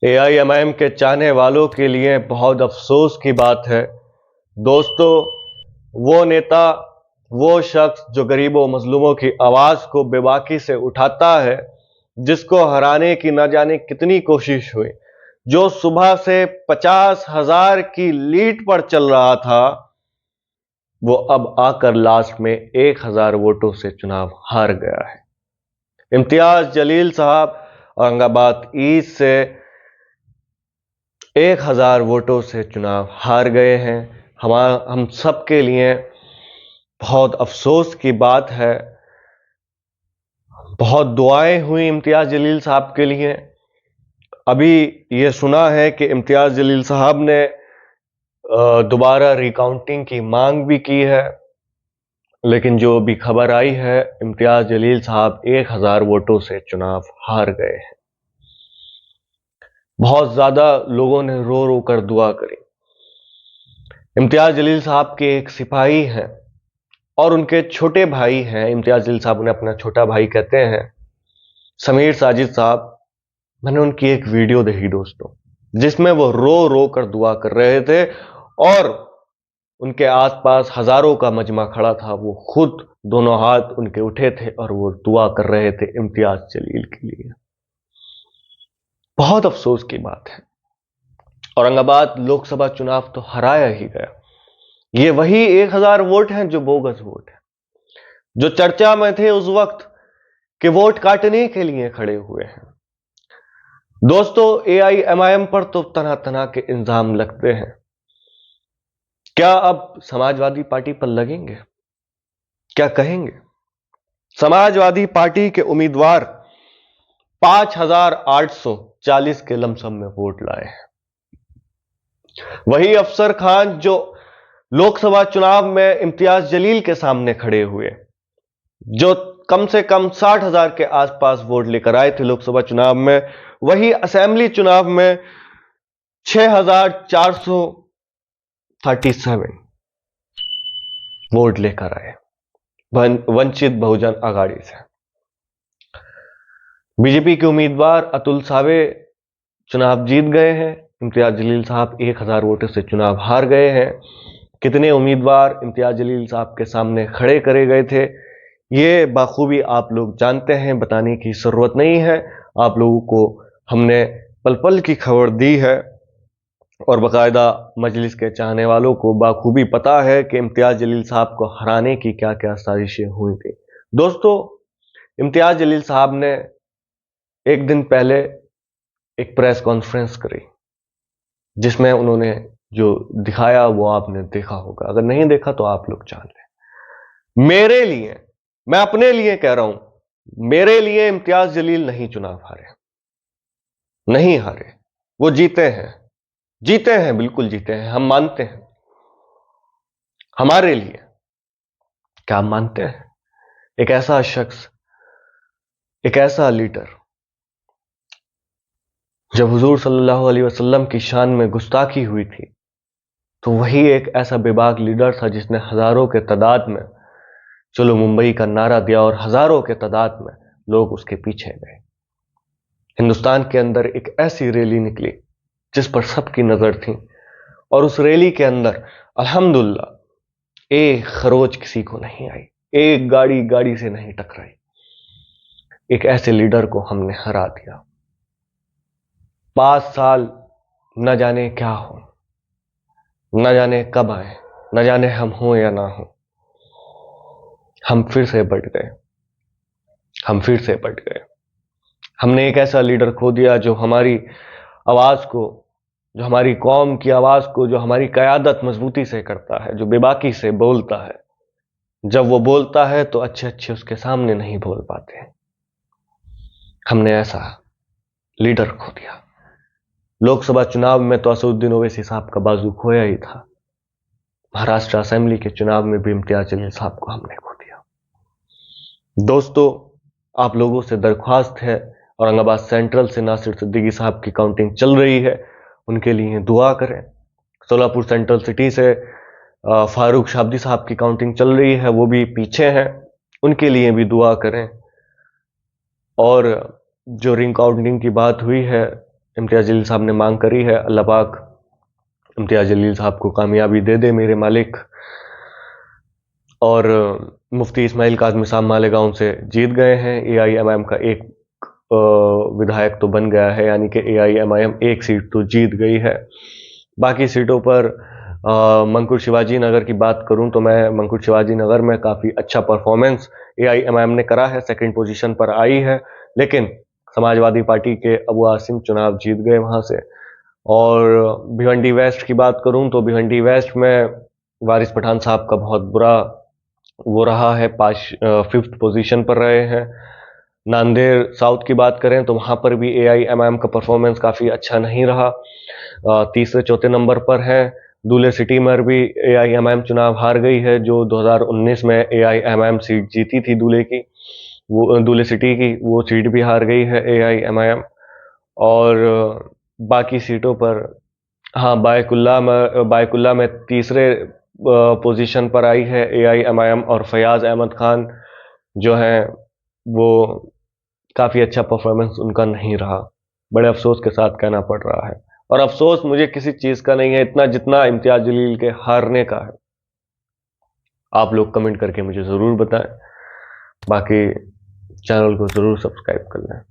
AIMIM के चाहने वालों के लिए बहुत अफसोस की बात है दोस्तों। वो नेता, वो शख्स जो गरीबों मजलूमों की आवाज को बेबाकी से उठाता है, जिसको हराने की न जाने कितनी कोशिश हुई, जो सुबह से 50,000 की लीड पर चल रहा था, वो अब आकर लास्ट में 1,000 वोटों से चुनाव हार गया है। इम्तियाज जलील साहब औरंगाबाद ईस्ट से 1,000 वोटों से चुनाव हार गए हैं। हम सब के लिए बहुत अफसोस की बात है। बहुत दुआएं हुई इम्तियाज जलील साहब के लिए। अभी ये सुना है कि इम्तियाज जलील साहब ने दोबारा रिकाउंटिंग की मांग भी की है, लेकिन जो भी खबर आई है, इम्तियाज जलील साहब 1,000 वोटों से चुनाव हार गए हैं। बहुत ज्यादा लोगों ने रो रो कर दुआ करी। इम्तियाज जलील साहब के एक सिपाही हैं और उनके छोटे भाई हैं। इम्तियाज जलील साहब उन्हें अपना छोटा भाई कहते हैं, समीर साजिद साहब। मैंने उनकी एक वीडियो देखी दोस्तों, जिसमें वो रो रो कर दुआ कर रहे थे और उनके आसपास हजारों का मजमा खड़ा था। वो खुद दोनों हाथ उनके उठे थे और वो दुआ कर रहे थे इम्तियाज जलील के लिए। बहुत अफसोस की बात है। औरंगाबाद लोकसभा चुनाव तो हराया ही गया। ये वही 1,000 वोट हैं जो बोगस वोट हैं, जो चर्चा में थे उस वक्त कि वोट काटने के लिए खड़े हुए हैं। दोस्तों, एआईएमआईएम पर तो तरह तरह के इल्जाम लगते हैं। क्या अब समाजवादी पार्टी पर लगेंगे? क्या कहेंगे? समाजवादी पार्टी के उम्मीदवार 5,840 के लमसम में वोट लाए हैं। वही अफसर खान जो लोकसभा चुनाव में इम्तियाज जलील के सामने खड़े हुए, जो कम से कम 60,000 के आसपास वोट लेकर आए थे लोकसभा चुनाव में, वही असेंबली चुनाव में 6,437 वोट लेकर आए वंचित बहुजन आघाड़ी से। बीजेपी के उम्मीदवार अतुल सावे चुनाव जीत गए हैं। इम्तियाज जलील साहब 1,000 वोटों से चुनाव हार गए हैं। कितने उम्मीदवार इम्तियाज जलील साहब के सामने खड़े करे गए थे, ये बाखूबी आप लोग जानते हैं, बताने की जरूरत नहीं है। आप लोगों को हमने पल पल की खबर दी है और बाकायदा मजलिस के चाहने वालों को बाखूबी पता है कि इम्तियाज जलील साहब को हराने की क्या क्या साजिशें हुई थी। दोस्तों, इम्तियाज जलील साहब ने एक दिन पहले एक प्रेस कॉन्फ्रेंस करी, जिसमें उन्होंने जो दिखाया वो आपने देखा होगा। अगर नहीं देखा तो आप लोग जान लें। मेरे लिए, मैं अपने लिए कह रहा हूं, मेरे लिए इम्तियाज जलील नहीं चुनाव हारे, नहीं हारे। वो जीते हैं, जीते हैं, बिल्कुल जीते हैं, हम मानते हैं। हमारे लिए क्या हम मानते हैं? एक ऐसा शख्स, एक ऐसा लीडर, जब हुजूर सल्लल्लाहु अलैहि वसल्लम की शान में गुस्ताखी हुई थी, तो वही एक ऐसा बेबाक लीडर था जिसने हजारों के तादाद में चलो मुंबई का नारा दिया और हजारों के तादाद में लोग उसके पीछे गए। हिंदुस्तान के अंदर एक ऐसी रैली निकली जिस पर सबकी नजर थी, और उस रैली के अंदर अल्हम्दुलिल्लाह एक खरोच किसी को नहीं आई, एक गाड़ी से नहीं टकराई। एक ऐसे लीडर को हमने हरा दिया। 5 साल न जाने क्या हो, न जाने कब आए, न जाने हम हो या ना हो, हम फिर से बट गए, हम फिर से बट गए। हमने एक ऐसा लीडर खो दिया जो हमारी आवाज को, जो हमारी कौम की आवाज को, जो हमारी कयादत मजबूती से करता है, जो बेबाकी से बोलता है। जब वो बोलता है तो अच्छे अच्छे उसके सामने नहीं बोल पाते। हमने ऐसा लीडर खो दिया। लोकसभा चुनाव में तो असदुद्दीन ओवैसी साहब का बाजू खोया ही था। महाराष्ट्र असेंबली के चुनाव में भी इम्तियाज जलील साहब को हमने खो दिया। दोस्तों, आप लोगों से दरख्वास्त है, औरंगाबाद सेंट्रल से नासिर सिद्दीकी साहब की काउंटिंग चल रही है, उनके लिए दुआ करें। सोलापुर सेंट्रल सिटी से फारूक शाब्दी साहब की काउंटिंग चल रही है, वो भी पीछे हैं, उनके लिए भी दुआ करें। और जो रिंग काउंटिंग की बात हुई है, इम्तियाज़ जलील साहब ने मांग करी है। अल्लाह पाक इम्तियाज़ जलील साहब को कामयाबी दे दे मेरे मालिक। और मुफ्ती इस्माइल काज़मी साहब मालेगांव से जीत गए हैं। AIMIM का एक विधायक तो बन गया है, यानी कि AIMIM एक सीट तो जीत गई है। बाकी सीटों पर मंकुर शिवाजी नगर की बात करूं तो मैं मंकुर शिवाजी नगर में काफ़ी अच्छा परफॉर्मेंस AIMIM ने करा है, सेकंड पोजीशन पर आई है। लेकिन समाजवादी पार्टी के अबू आसिम चुनाव जीत गए वहां से। और भिवंडी वेस्ट की बात करूं तो भिवंडी वेस्ट में वारिस पठान साहब का बहुत बुरा वो रहा है, 5th पोजीशन पर रहे हैं। नांदेड़ साउथ की बात करें तो वहां पर भी AIMIM का परफॉर्मेंस काफ़ी अच्छा नहीं रहा, तीसरे चौथे नंबर पर है। दूल्हे सिटी में भी AIMIM चुनाव हार गई है। जो 2019 में AIMIM सीट जीती थी दूल्हे की, वो दूल्हे सिटी की, वो सीट भी हार गई है AIMIM। और बाकी सीटों पर हाँ, बायकुल्ला में तीसरे पोजीशन पर आई है AIMIM। और फयाज अहमद खान जो हैं वो काफ़ी अच्छा परफॉर्मेंस उनका नहीं रहा, बड़े अफसोस के साथ कहना पड़ रहा है। और अफसोस मुझे किसी चीज़ का नहीं है इतना जितना इम्तियाज़ जलील के हारने का है। आप लोग कमेंट करके मुझे ज़रूर बताएं, बाकी चैनल को ज़रूर सब्सक्राइब कर लें।